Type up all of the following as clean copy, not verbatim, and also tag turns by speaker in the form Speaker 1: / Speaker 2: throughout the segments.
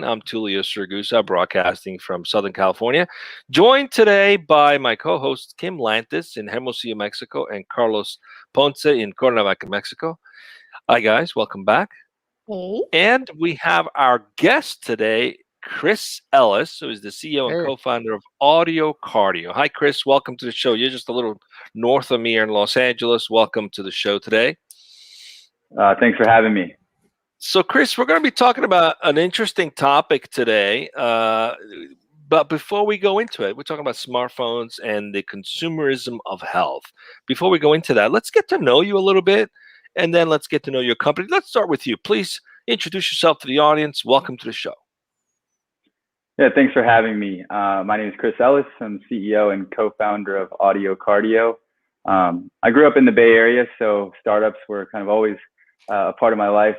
Speaker 1: I'm Tulio Sirgusa, broadcasting from Southern California. Joined today by my co-hosts Kim Lantis in Hermosillo, Mexico, and Carlos Ponce in Cuernavaca, Mexico. Hi, guys. Welcome back.
Speaker 2: Hey.
Speaker 1: And we have our guest today, Chris Ellis, who is the CEO and
Speaker 3: Hey,
Speaker 1: co-founder of AudioCardio. Hi, Chris. Welcome to the show. You're just a little north of me here in Los Angeles. Welcome to the show today.
Speaker 3: thanks for having me.
Speaker 1: So, Chris, we're going to be talking about an interesting topic today. But before we go into it, we're talking about smartphones and the consumerism of health. Before we go into that, let's get to know you a little bit, and then let's get to know your company. Let's start with you. Please introduce yourself to the audience. Welcome to the show.
Speaker 3: Yeah, thanks for having me. My name is Chris Ellis. I'm CEO and co-founder of AudioCardio. I grew up in the Bay Area, so startups were kind of always a part of my life,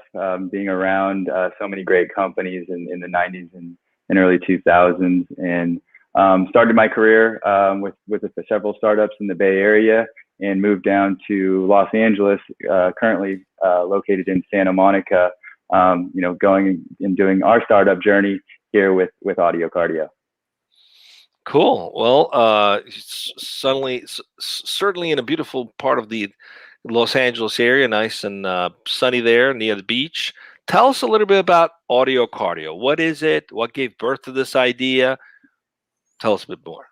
Speaker 3: being around so many great companies in the 90s and early 2000s, and started my career with several startups in the Bay Area and moved down to Los Angeles, currently located in Santa Monica, going and doing our startup journey here with AudioCardio.
Speaker 1: Cool. Well, certainly in a beautiful part of the Los Angeles area, nice and sunny there near the beach. Tell us a little bit about AudioCardio. What is it? What gave birth to this idea? Tell us a bit more.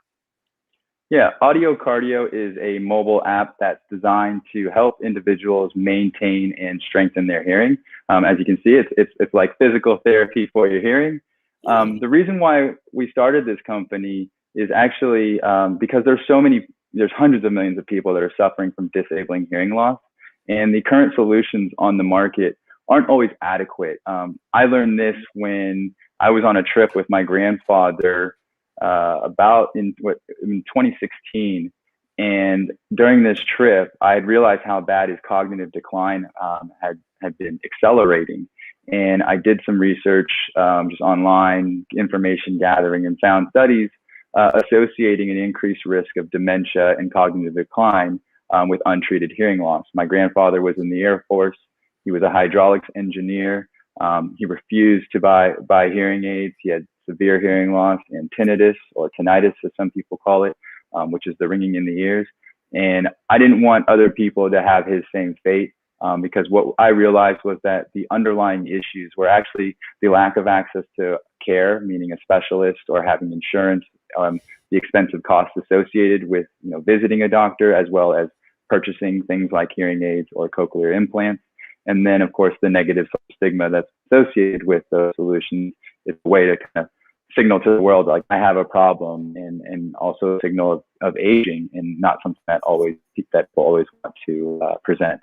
Speaker 3: Yeah, AudioCardio is a mobile app that's designed to help individuals maintain and strengthen their hearing. As you can see, it's like physical therapy for your hearing. The reason why we started this company is actually because there's hundreds of millions of people that are suffering from disabling hearing loss, and the current solutions on the market aren't always adequate. I learned this when I was on a trip with my grandfather about in 2016, and during this trip, I had realized how bad his cognitive decline had been accelerating. And I did some research just online, information gathering, and found studies associating an increased risk of dementia and cognitive decline with untreated hearing loss. My grandfather was in the Air Force. He was a hydraulics engineer. He refused to buy hearing aids. He had severe hearing loss and tinnitus, or tinnitus as some people call it, which is the ringing in the ears. And I didn't want other people to have his same fate. Because what I realized was that the underlying issues were actually the lack of access to care, meaning a specialist or having insurance, the expensive costs associated with visiting a doctor, as well as purchasing things like hearing aids or cochlear implants. And then, of course, the negative stigma that's associated with those solutions is a way to kind of signal to the world, like, I have a problem, and also a signal of aging, and not something that people always want to present.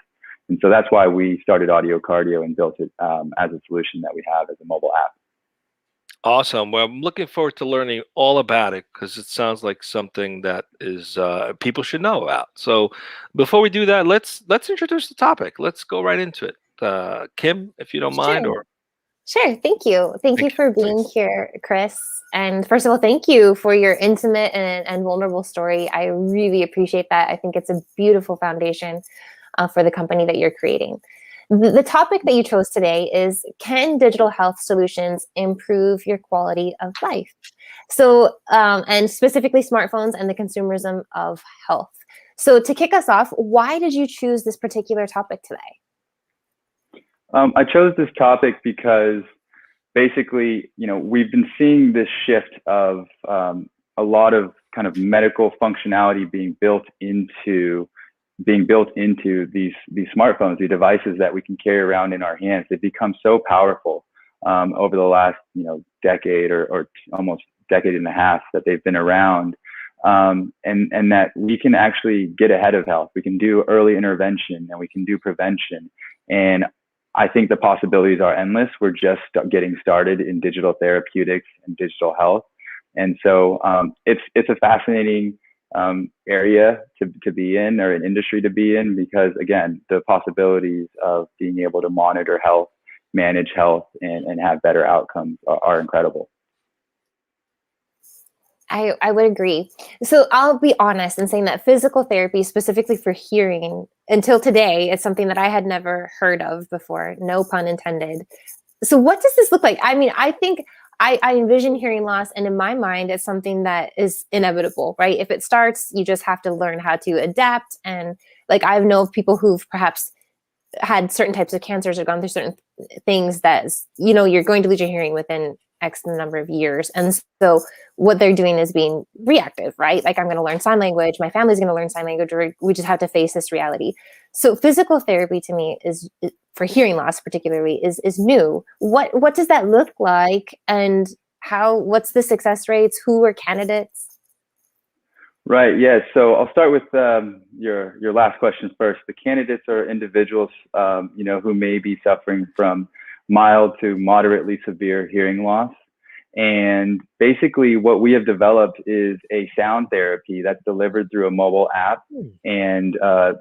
Speaker 3: And so that's why we started AudioCardio and built it as a solution that we have as a mobile app.
Speaker 1: Awesome. Well, I'm looking forward to learning all about it, because it sounds like something that is people should know about. So before we do that, let's introduce the topic. Let's go right into it. Kim, if you don't mind.
Speaker 2: Sure. Thank you. Thank you for being
Speaker 1: Please.
Speaker 2: here, Chris. And first of all, thank you for your intimate and vulnerable story. I really appreciate that. I think it's a beautiful foundation for the company that you're creating. The topic that you chose today is, can digital health solutions improve your quality of life? So, and specifically smartphones and the consumerism of health. So to kick us off, why did you choose this particular topic today?
Speaker 3: I chose this topic because basically, we've been seeing this shift of a lot of kind of medical functionality being built into these smartphones, the devices that we can carry around in our hands. They've become so powerful over the last decade or almost decade and a half that they've been around, and that we can actually get ahead of health. We can do early intervention and we can do prevention. And I think the possibilities are endless. We're just getting started in digital therapeutics and digital health. And so it's a fascinating area to be in, or an industry to be in, because again, the possibilities of being able to monitor health, manage health, and have better outcomes are incredible.
Speaker 2: I would agree. So I'll be honest in saying that physical therapy, specifically for hearing, until today, is something that I had never heard of before. No pun intended. So what does this look like? I mean, I think I envision hearing loss, and in my mind, it's something that is inevitable, right? If it starts, you just have to learn how to adapt. And like, I know of people who've perhaps had certain types of cancers or gone through certain things that, you know, you're going to lose your hearing within X number of years. And so what they're doing is being reactive, right? Like, I'm going to learn sign language. My family's going to learn sign language, or we just have to face this reality. So physical therapy to me is, for hearing loss particularly, is new. What does that look like, and what's the success rates? Who are candidates?
Speaker 3: Right. Yeah. So I'll start with your last question first. The candidates are individuals, you know, who may be suffering from mild to moderately severe hearing loss. And basically, what we have developed is a sound therapy that's delivered through a mobile app and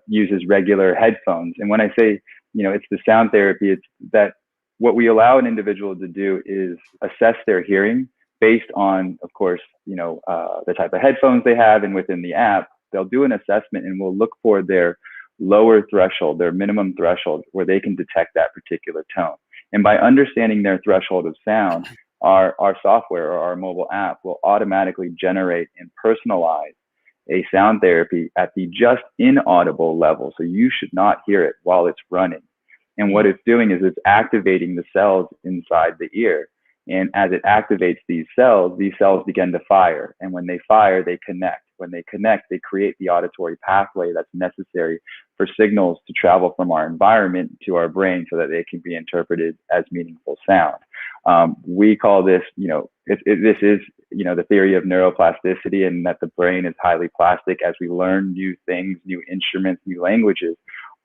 Speaker 3: uses regular headphones. And when I say, you know, it's the sound therapy, it's that what we allow an individual to do is assess their hearing based on, of course, you know, the type of headphones they have, and within the app, they'll do an assessment and we'll look for their lower threshold, their minimum threshold, where they can detect that particular tone. And by understanding their threshold of sound, our software or our mobile app will automatically generate and personalize a sound therapy at the just inaudible level. So you should not hear it while it's running. And what it's doing is it's activating the cells inside the ear. And as it activates these cells begin to fire. And when they fire, they connect. When they connect, they create the auditory pathway that's necessary for signals to travel from our environment to our brain so that they can be interpreted as meaningful sound. We call this, you know, this is, you know, the theory of neuroplasticity, and that the brain is highly plastic. As we learn new things, new instruments, new languages,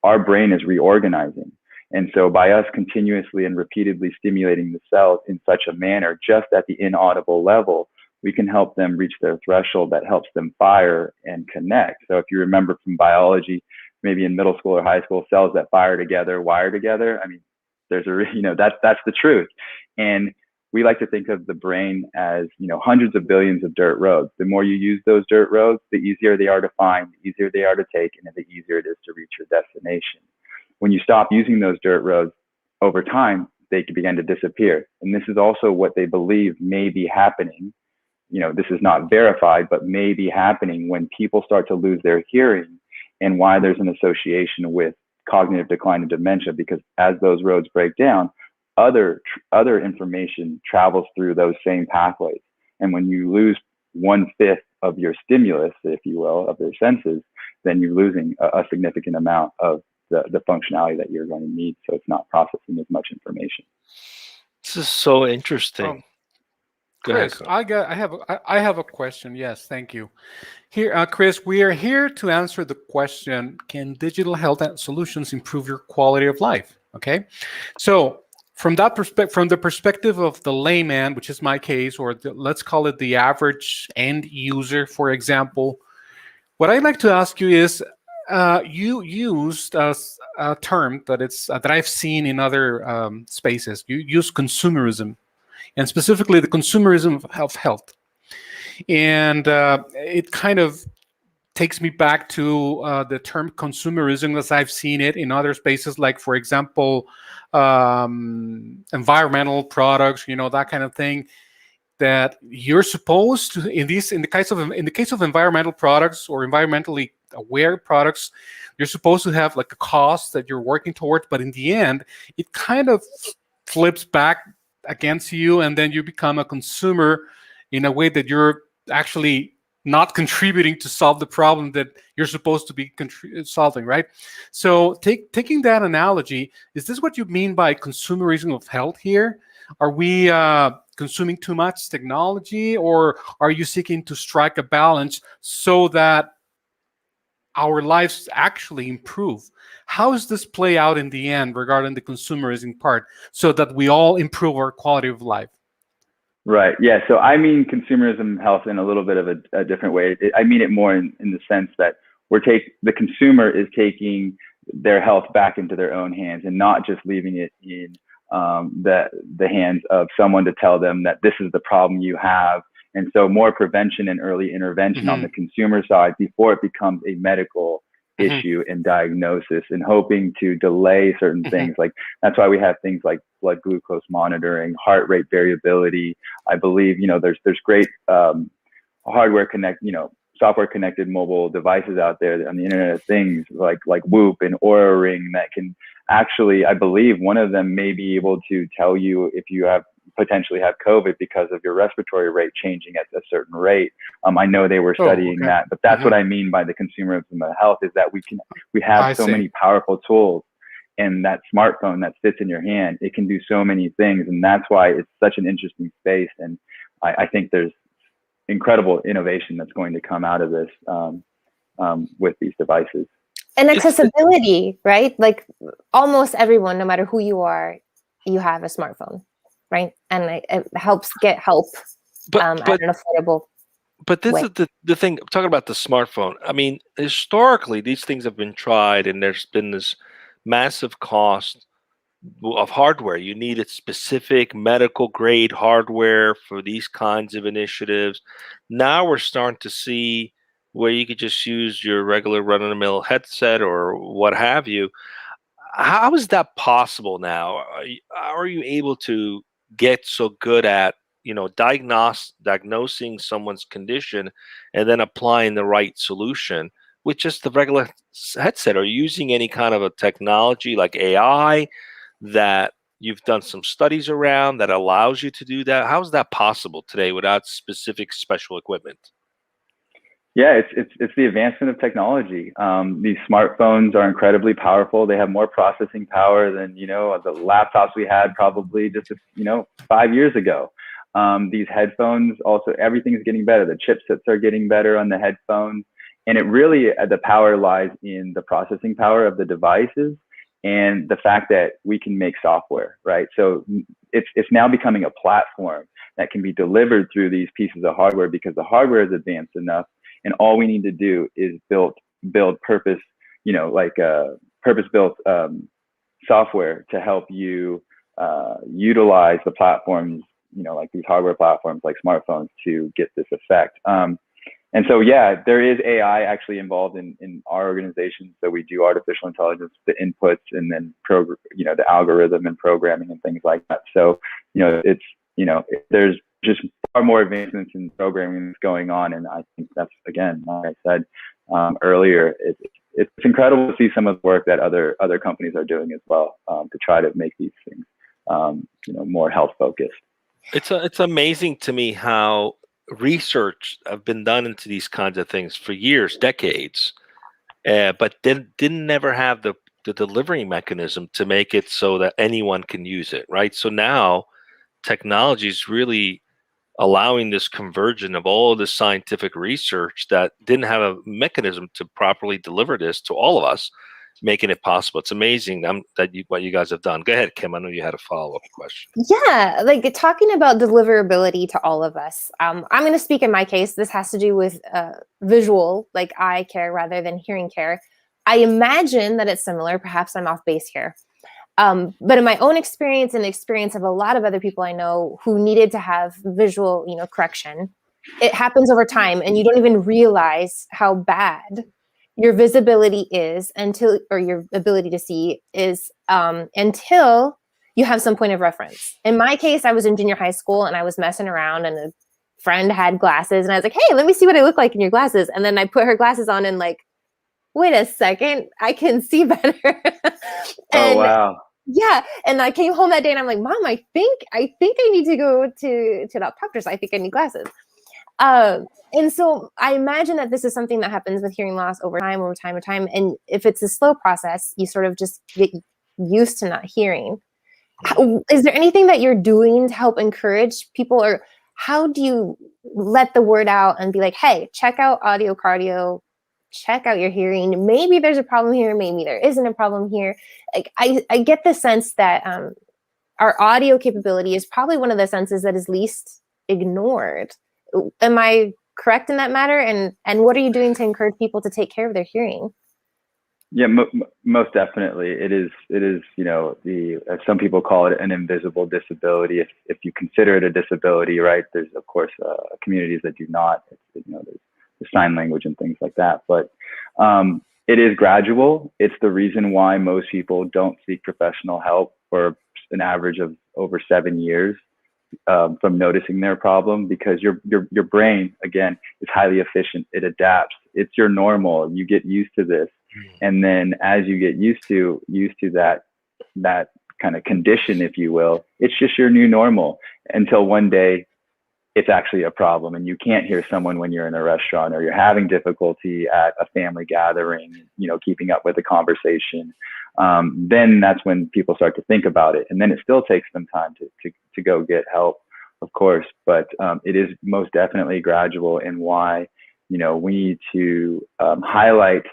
Speaker 3: our brain is reorganizing. And so by us continuously and repeatedly stimulating the cells in such a manner, just at the inaudible level, we can help them reach their threshold that helps them fire and connect. So if you remember from biology, maybe in middle school or high school, cells that fire together, wire together. I mean, there's you know, that's the truth. And we like to think of the brain as, you know, hundreds of billions of dirt roads. The more you use those dirt roads, the easier they are to find, the easier they are to take, and the easier it is to reach your destination. When you stop using those dirt roads, over time, they can begin to disappear. And this is also what they believe may be happening. You know, this is not verified, but may be happening when people start to lose their hearing, and why there's an association with cognitive decline and dementia, because as those roads break down, other information travels through those same pathways. And when you lose 1/5 of your stimulus, if you will, of their senses, then you're losing a significant amount of the functionality that you're going to need. So it's not processing as much information.
Speaker 1: This is so interesting.
Speaker 4: Chris, I have a question. Yes, thank you. Here, Chris, we are here to answer the question: can digital health solutions improve your quality of life? Okay, so from that perspective, from the perspective of the layman, which is my case, or let's call it the average end user, for example, what I'd like to ask you is, you used a term that I've seen in other spaces. You use consumerism, and specifically the consumerism of health. And it kind of takes me back to the term consumerism as I've seen it in other spaces, like, for example, environmental products, you know, that kind of thing. That you're supposed to, in the case of environmental products or environmentally aware products, you're supposed to have like a cost that you're working towards, but in the end, it kind of flips back against you, and then you become a consumer in a way that you're actually not contributing to solve the problem that you're supposed to be solving, right? So taking that analogy, is this what you mean by consumerism of health here? Are we consuming too much technology, or are you seeking to strike a balance so that our lives actually improve? How does this play out in the end regarding the consumerism part, so that we all improve our quality of life?
Speaker 3: Right. Yeah. So I mean consumerism health in a little bit of a different way. I mean it more in the sense that the consumer is taking their health back into their own hands, and not just leaving it in the hands of someone to tell them that this is the problem you have. And so more prevention and early intervention on the consumer side before it becomes a medical issue in diagnosis and hoping to delay certain things. Like that's why we have things like blood glucose monitoring, heart rate variability. I believe, there's great software connected mobile devices out there on the Internet of Things, like Whoop and Oura Ring, that can actually, I believe one of them may be able to tell you if you potentially have COVID because of your respiratory rate changing at a certain rate. I know they were studying that, but that's what I mean by the consumerism of health, is that we have so many powerful tools, and that smartphone that fits in your hand, it can do so many things. And that's why it's such an interesting space. And I think there's incredible innovation that's going to come out of this with these devices.
Speaker 2: And accessibility, right? Like almost everyone, no matter who you are, you have a smartphone, right? And it helps get help at an affordable
Speaker 1: But this
Speaker 2: way.
Speaker 1: is the thing, talking about the smartphone. I mean, historically, these things have been tried, and there's been this massive cost of hardware. You needed specific medical grade hardware for these kinds of initiatives. Now we're starting to see where you could just use your regular run-of-the-mill headset or what have you. How is that possible now? Are you able to get so good at diagnosing someone's condition and then applying the right solution with just the regular headset? Are you using any kind of a technology like AI that you've done some studies around that allows you to do that? How is that possible today without specific special equipment?
Speaker 3: Yeah, it's the advancement of technology. These smartphones are incredibly powerful. They have more processing power than the laptops we had probably just 5 years ago. These headphones also, everything's getting better. The chipsets are getting better on the headphones, and it really the power lies in the processing power of the devices and the fact that we can make software, right? So it's now becoming a platform that can be delivered through these pieces of hardware because the hardware is advanced enough, and all we need to do is build purpose, purpose-built software to help you utilize the platforms, like these hardware platforms like smartphones, to get this effect. And so, yeah, there is AI actually involved in our organization. So we do artificial intelligence, the inputs, and then the algorithm and programming and things like that. So, there's just far more advancements in programming that's going on. And I think that's, again, like I said earlier, it's incredible to see some of the work that other companies are doing as well to try to make these things, more health focused.
Speaker 1: It's amazing to me how research have been done into these kinds of things for years, decades, but didn't never have the delivery mechanism to make it so that anyone can use it, right? So now technology is really allowing this convergence of all of this scientific research that didn't have a mechanism to properly deliver this to all of us, making it possible. It's amazing what you guys have done. Go ahead, Kim. I know you had a follow-up question.
Speaker 2: Yeah, like talking about deliverability to all of us. I'm going to speak in my case. This has to do with visual, like eye care rather than hearing care. I imagine that it's similar. Perhaps I'm off base here. But in my own experience and the experience of a lot of other people I know who needed to have visual, correction, it happens over time, and you don't even realize how bad your visibility is or your ability to see is until you have some point of reference. In my case, I was in junior high school and I was messing around, and a friend had glasses, and I was like, hey, let me see what I look like in your glasses. And then I put her glasses on and like, wait a second, I can see better.
Speaker 3: Oh, wow.
Speaker 2: Yeah. And I came home that day and I'm like, Mom, I think I need to go to the optometrist. I think I need glasses. And so I imagine that this is something that happens with hearing loss over time. And if it's a slow process, you sort of just get used to not hearing. Is there anything that you're doing to help encourage people, or how do you let the word out and be like, hey, check out AudioCardio, check out your hearing. Maybe there's a problem here. Maybe there isn't a problem here. Like I get the sense that our audio capability is probably one of the senses that is least ignored. Am I correct in that matter? And what are you doing to encourage people to take care of their hearing?
Speaker 3: Yeah, most definitely. It is, as some people call it, an invisible disability. If you consider it a disability, right? There's of course communities that do not. There's sign language and things like that. But it is gradual. It's the reason why most people don't seek professional help for an average of over 7 years from noticing their problem, because your brain, again, is highly efficient. It adapts. It's your normal. You get used to this. And then as you get used to that kind of condition, if you will, it's just your new normal until one day it's actually a problem and you can't hear someone when you're in a restaurant, or you're having difficulty at a family gathering, keeping up with the conversation. Then that's when people start to think about it. And then it still takes them time to go get help, of course, but it is most definitely gradual, and why, we need to highlight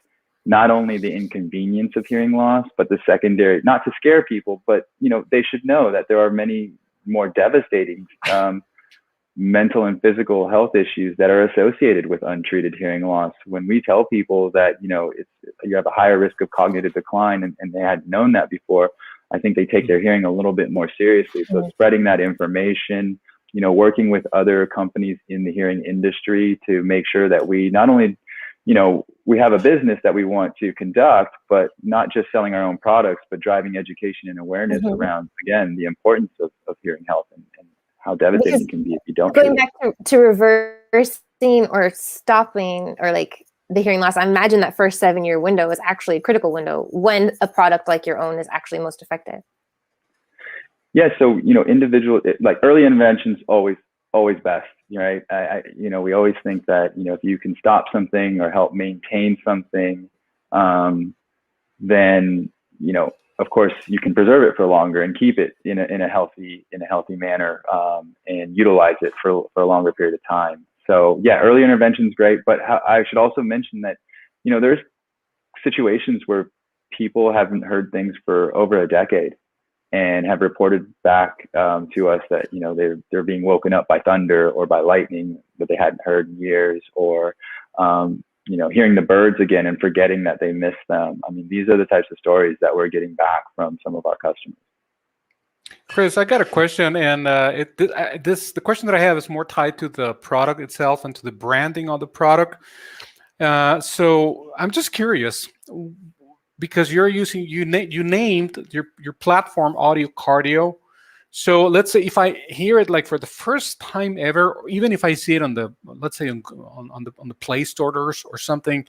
Speaker 3: not only the inconvenience of hearing loss, but the secondary, not to scare people, but, they should know that there are many more devastating mental and physical health issues that are associated with untreated hearing loss. When we tell people that, you have a higher risk of cognitive decline, and they hadn't known that before, I think they take their hearing a little bit more seriously. So spreading that information, working with other companies in the hearing industry to make sure that we not only, we have a business that we want to conduct, but not just selling our own products, but driving education and awareness around, again, the importance of hearing health and how devastating it can be if you don't.
Speaker 2: Going back to reversing or stopping, or like the hearing loss, I imagine that first 7-year window is actually a critical window when a product like your own is actually most effective.
Speaker 3: Yeah, so individual, like early interventions, always best, right? We always think that if you can stop something or help maintain something, then of course you can preserve it for longer and keep it in a healthy manner, and utilize it for a longer period of time. So yeah, early intervention is great, but I should also mention that there's situations where people haven't heard things for over a decade and have reported back to us that they're being woken up by thunder or by lightning that they hadn't heard in years, or hearing the birds again and forgetting that they missed them. I mean, these are the types of stories that we're getting back from some of our customers.
Speaker 4: Chris, I got a question, and the question that I have is more tied to the product itself and to the branding of the product. So I'm just curious, because you named your platform AudioCardio. So let's say if I hear it like for the first time ever, or even if I see it on the, let's say on the Play Store or something,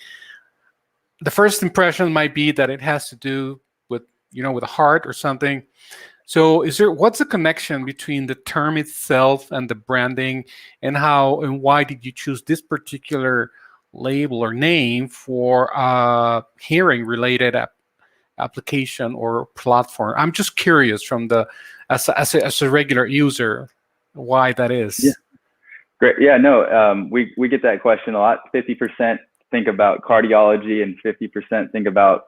Speaker 4: the first impression might be that it has to do with with a heart or something. So what's the connection between the term itself and the branding, and why did you choose this particular label or name for hearing related application or platform? I'm just curious from as a regular user, why that is.
Speaker 3: Yeah. Great. Yeah, no, we get that question a lot. 50% think about cardiology and 50% think about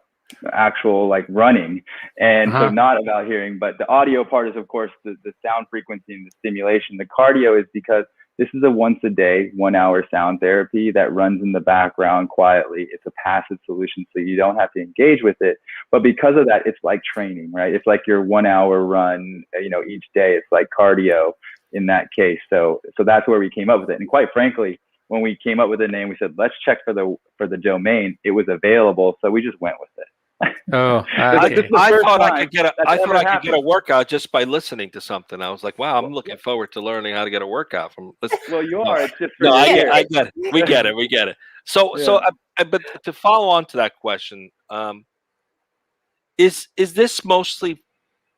Speaker 3: actual like running, and so not about hearing. But the audio part is of course the sound frequency and the stimulation. The cardio is because this is a once a day 1 hour sound therapy that runs in the background quietly. It's a passive solution, so you don't have to engage with it. But because of that, it's like training, right? It's like your 1 hour run, each day. It's like cardio in that case. So that's where we came up with it. And quite frankly, when we came up with the name, we said, let's check for the domain. It was available, so we just went with it.
Speaker 4: Oh, okay.
Speaker 1: I thought I could get a workout just by listening to something. I was like, wow, I'm looking forward to learning how to get a workout from this.
Speaker 3: Well, you are. It's just
Speaker 1: I get it. We get it. So, but to follow on to that question, is this mostly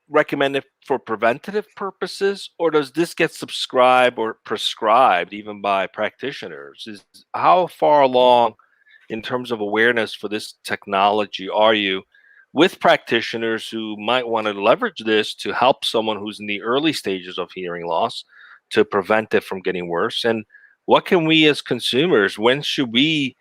Speaker 1: recommended for preventative purposes, or does this get subscribed or prescribed even by practitioners? How far along in terms of awareness for this technology are you with practitioners who might want to leverage this to help someone who's in the early stages of hearing loss to prevent it from getting worse? And what can we as consumers, when should we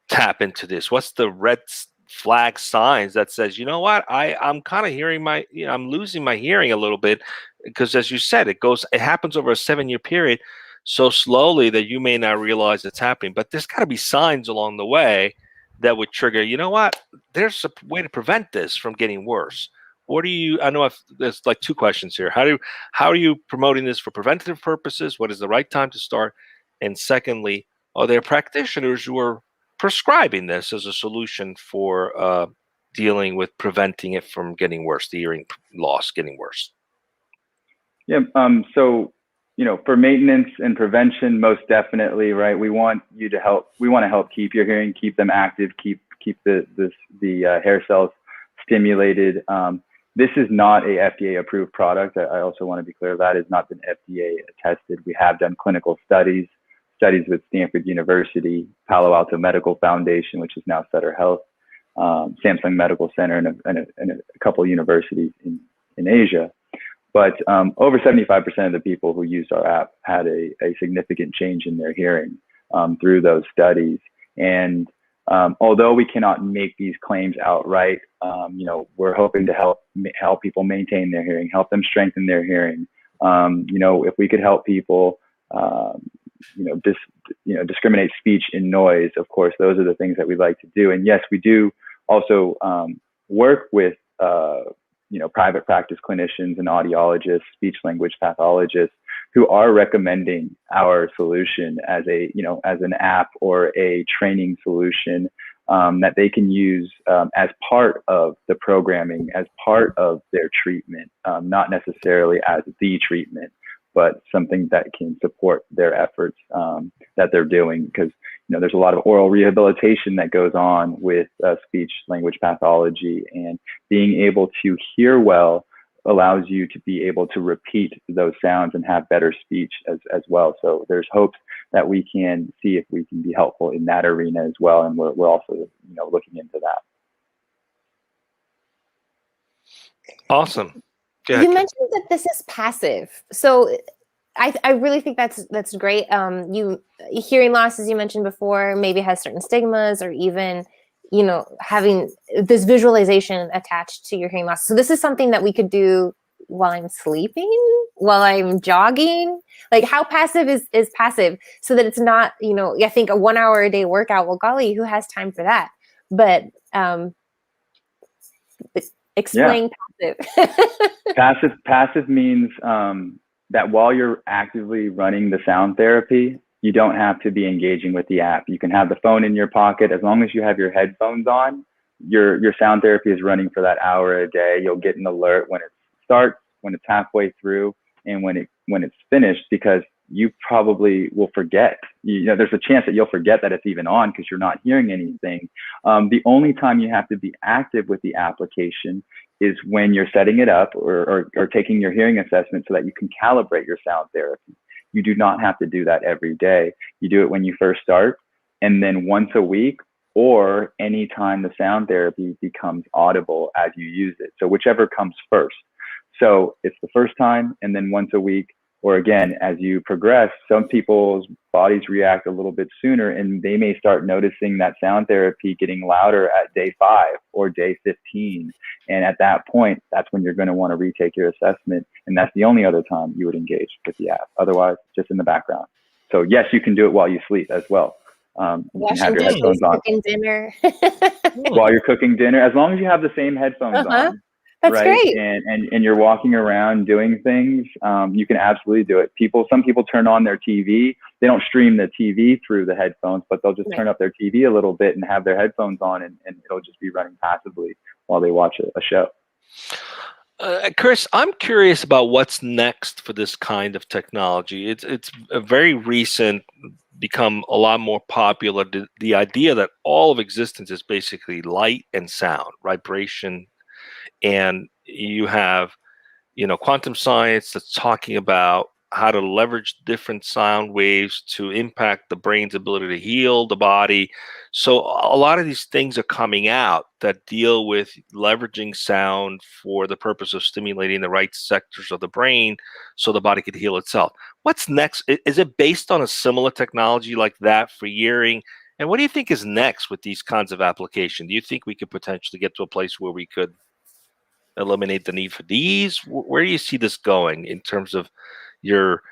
Speaker 1: tap into this? What's the red flag signs that says, you know what, I'm kind of hearing I'm losing my hearing a little bit? Because as you said, it happens over a 7-year period so slowly that you may not realize it's happening. But there's got to be signs along the way that would trigger, you know what, there's a way to prevent this from getting worse. I know there's like 2 questions here. How are you promoting this for preventative purposes? What is the right time to start? And secondly, are there practitioners who are prescribing this as a solution for dealing with preventing it from getting worse, the hearing loss getting worse?
Speaker 3: Yeah. So, for maintenance and prevention, most definitely, right? We want you to help. We want to help keep your hearing, keep them active, keep the hair cells stimulated. This is not a FDA approved product. I also want to be clear that has not been FDA tested. We have done clinical studies with Stanford University, Palo Alto Medical Foundation, which is now Sutter Health, Samsung Medical Center, and a couple of universities in Asia. But over 75% of the people who used our app had a significant change in their hearing through those studies. And although we cannot make these claims outright, we're hoping to help people maintain their hearing, help them strengthen their hearing. If we could help people, discriminate speech and noise, of course, those are the things that we like to do. And yes, we do also work with private practice clinicians and audiologists, speech language pathologists, who are recommending our solution as an app or a training solution that they can use as part of the programming, as part of their treatment, not necessarily as the treatment, but something that can support their efforts that they're doing. Because there's a lot of oral rehabilitation that goes on with speech language pathology, and being able to hear well allows you to be able to repeat those sounds and have better speech as well. So there's hopes that we can see if we can be helpful in that arena as well, and we're also looking into that.
Speaker 1: Awesome.
Speaker 2: You mentioned that this is passive, so I really think that's great. Hearing loss, as you mentioned before, maybe has certain stigmas, or even having this visualization attached to your hearing loss. So this is something that we could do while I'm sleeping, while I'm jogging. Like, how passive is passive, so that it's not, I think a 1 hour a day workout. Well, golly, who has time for that? But explain passive.
Speaker 3: Passive means that while you're actively running the sound therapy, you don't have to be engaging with the app. You can have the phone in your pocket. As long as you have your headphones on, your sound therapy is running for that hour a day. You'll get an alert when it starts, when it's halfway through, and when it's finished, because you probably will forget. There's a chance that you'll forget that it's even on because you're not hearing anything. The only time you have to be active with the application is when you're setting it up or taking your hearing assessment so that you can calibrate your sound therapy. You do not have to do that every day. You do it when you first start, and then once a week, or anytime the sound therapy becomes audible as you use it. So whichever comes first. So it's the first time, and then once a week, or again, as you progress, some people's bodies react a little bit sooner, and they may start noticing that sound therapy getting louder at day 5 or day 15. And at that point, that's when you're going to want to retake your assessment. And that's the only other time you would engage with the app. Otherwise, just in the background. So yes, you can do it while you sleep as well. You can have your headphones on.
Speaker 2: Cooking dinner.
Speaker 3: While you're cooking dinner, as long as you have the same headphones on.
Speaker 2: That's
Speaker 3: right?
Speaker 2: great.
Speaker 3: And you're walking around doing things, you can absolutely do it. Some people turn on their TV. They don't stream the TV through the headphones, but they'll just turn up their TV a little bit and have their headphones on, and it'll just be running passively while they watch a show.
Speaker 1: Chris, I'm curious about what's next for this kind of technology. It's a very recent, become a lot more popular. The idea that all of existence is basically light and sound, vibration. And you have, quantum science that's talking about how to leverage different sound waves to impact the brain's ability to heal the body. So a lot of these things are coming out that deal with leveraging sound for the purpose of stimulating the right sectors of the brain so the body could heal itself. What's next? Is it based on a similar technology like that for hearing? And what do you think is next with these kinds of applications? Do you think we could potentially get to a place where we could eliminate the need for these? Where do you see this going in terms of your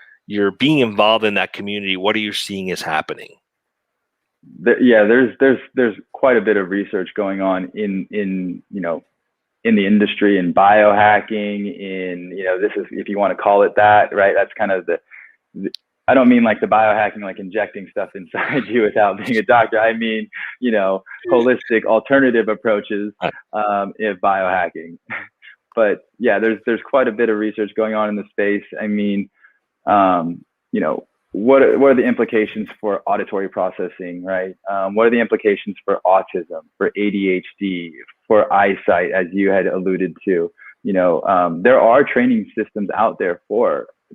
Speaker 1: being involved in that community? What are you seeing is happening?
Speaker 3: There's quite a bit of research going on in the industry, in biohacking, this is, if you want to call it that, right? That's kind of I don't mean like the biohacking, like injecting stuff inside you without being a doctor. I mean, holistic alternative approaches in biohacking. But yeah, there's quite a bit of research going on in the space. I mean, what are the implications for auditory processing, right? What are the implications for autism, for ADHD, for eyesight, as you had alluded to? There are training systems out there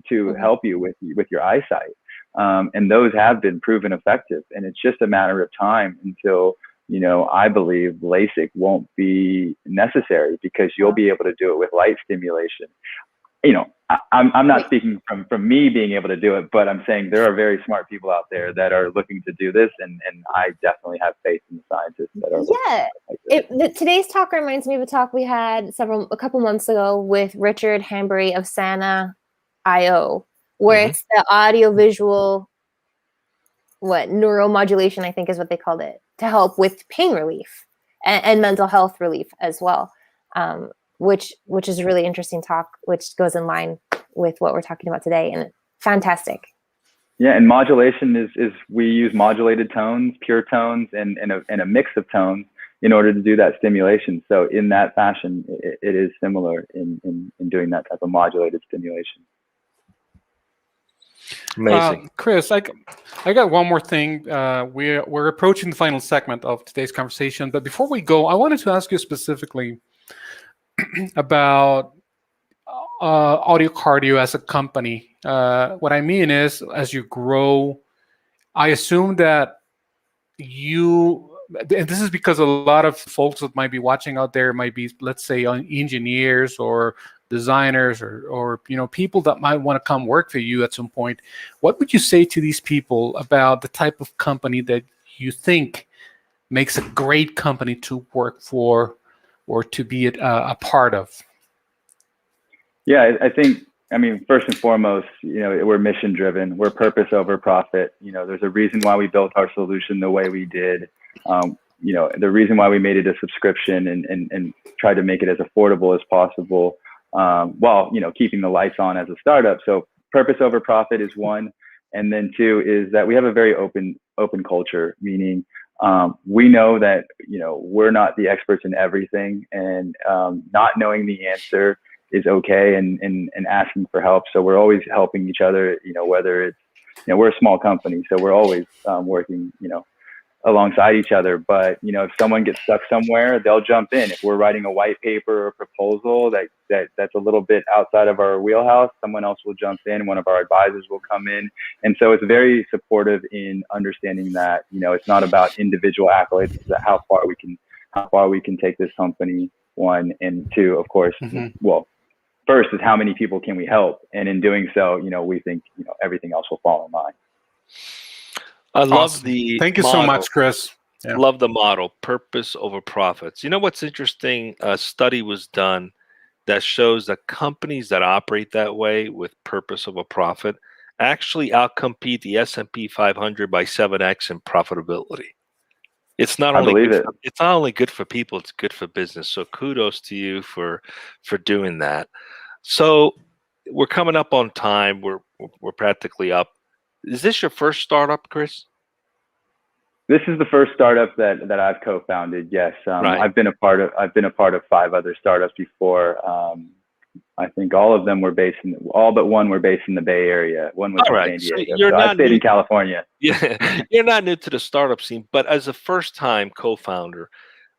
Speaker 3: to help you with your eyesight, and those have been proven effective. And it's just a matter of time until I believe LASIK won't be necessary, because you'll be able to do it with light stimulation. I'm not speaking from me being able to do it, but I'm saying there are very smart people out there that are looking to do this, and I definitely have faith in the scientists that are.
Speaker 2: Today's talk reminds me of a talk we had a couple months ago with Richard Hambury of Sana.io, where it's the audio-visual, neuromodulation, I think is what they called it, to help with pain relief and mental health relief as well. Which is a really interesting talk, which goes in line with what we're talking about today, and fantastic.
Speaker 3: Yeah, and modulation is we use modulated tones, pure tones, and a mix of tones in order to do that stimulation. So in that fashion, it is similar in doing that type of modulated stimulation.
Speaker 1: Amazing.
Speaker 4: Chris, I got one more thing. We're approaching the final segment of today's conversation, but before we go, I wanted to ask you specifically about AudioCardio as a company. What I mean is, as you grow, I assume that and this is because a lot of folks that might be watching out there might be, let's say, engineers or designers or people that might want to come work for you at some point. What would you say to these people about the type of company that you think makes a great company to work for or to be a part of?
Speaker 3: Yeah, I think, first and foremost, we're mission driven. We're purpose over profit. There's a reason why we built our solution the way we did. The reason why we made it a subscription and tried to make it as affordable as possible, while keeping the lights on as a startup. So purpose over profit is one, and then two is that we have a very open culture, meaning we know that we're not the experts in everything, and not knowing the answer is okay, and asking for help. So we're always helping each other. Whether it's we're a small company, so we're always working alongside each other. But if someone gets stuck somewhere, they'll jump in. If we're writing a white paper or proposal that's a little bit outside of our wheelhouse, someone else will jump in. One of our advisors will come in, and so it's very supportive in understanding that it's not about individual accolades. It's about how far we can take this company. One, and two, of course, well, first is how many people can we help, and in doing so, we think everything else will fall in line.
Speaker 1: I love the
Speaker 4: Thank you so much, Chris. Yeah.
Speaker 1: Love the model, purpose over profits. What's interesting? A study was done that shows that companies that operate that way with purpose over profit actually outcompete the S&P 500 by 7x in profitability. It's not only good for people, it's good for business. So kudos to you for doing that. So we're coming up on time. We're practically up. Is this your first startup, Chris?
Speaker 3: This is the first startup that I've co-founded. Yes, right. I've been a part of 5 other startups before. I think all but one were based in the Bay Area. One was in San Diego. So I stayed in California.
Speaker 1: Yeah, you're not new to the startup scene, but as a first-time co-founder,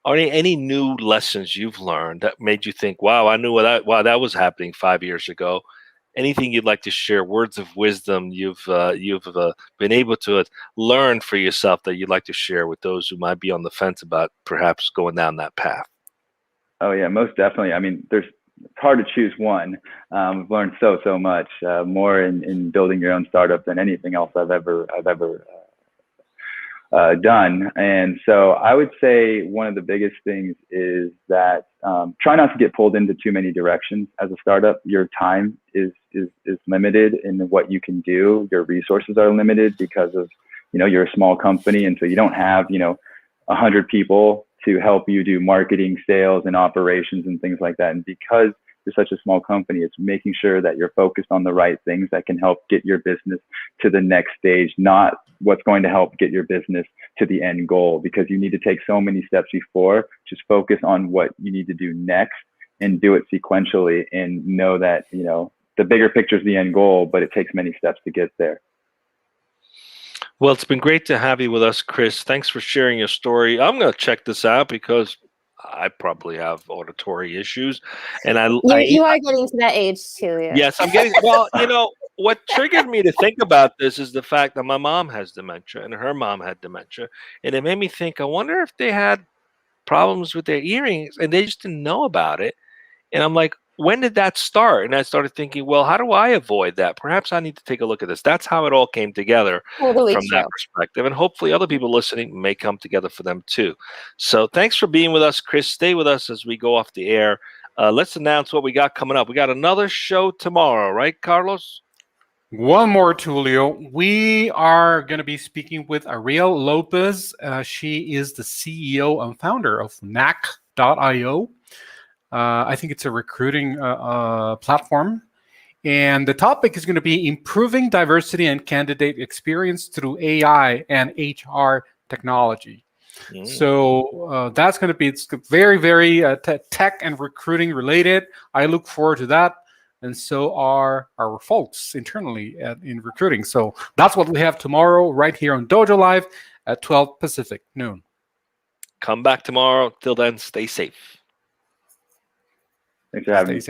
Speaker 1: are there any new lessons you've learned that made you think, "Wow, I knew that was happening 5 years ago"? Anything you'd like to share? Words of wisdom you've been able to learn for yourself that you'd like to share with those who might be on the fence about perhaps going down that path?
Speaker 3: Oh yeah, most definitely. It's hard to choose one. I've learned so much more in building your own startup than anything else I've ever done. And so I would say one of the biggest things is that try not to get pulled into too many directions as a startup. Your time is limited in what you can do. Your resources are limited because of you're a small company, and so you don't have 100 people to help you do marketing, sales, and operations and things like that. And because you're such a small company. It's making sure that you're focused on the right things that can help get your business to the next stage, not what's going to help get your business to the end goal, because you need to take so many steps before. Just focus on what you need to do next and do it sequentially, and know that, you know, the bigger picture is the end goal, but it takes many steps to get there.
Speaker 1: Well, it's been great to have you with us, Chris. Thanks for sharing your story. I'm going to check this out because I probably have auditory issues, and
Speaker 2: you are getting to that age too. Yeah.
Speaker 1: Yes, I'm getting. Well, you know what triggered me to think about this is the fact that my mom has dementia and her mom had dementia, and it made me think. I wonder if they had problems with their earrings and they just didn't know about it. And I'm like, when did that start? And I started thinking, well, how do I avoid that? Perhaps I need to take a look at this. That's how it all came together
Speaker 2: Totally
Speaker 1: from that perspective. And hopefully other people listening may come together for them too. So thanks for being with us, Chris. Stay with us as we go off the air. Let's announce what we got coming up. We got another show tomorrow, right, Carlos?
Speaker 4: One more, Tulio. We are going to be speaking with Ariel Lopez. She is the CEO and founder of Knack.io. I think it's a recruiting platform. And the topic is going to be improving diversity and candidate experience through AI and HR technology. So that's going to be, it's very, very tech and recruiting related. I look forward to that. And so are our folks internally in recruiting. So that's what we have tomorrow right here on DojoLIVE at 12 Pacific, noon.
Speaker 1: Come back tomorrow. Till then, stay safe.
Speaker 3: Thanks for having me.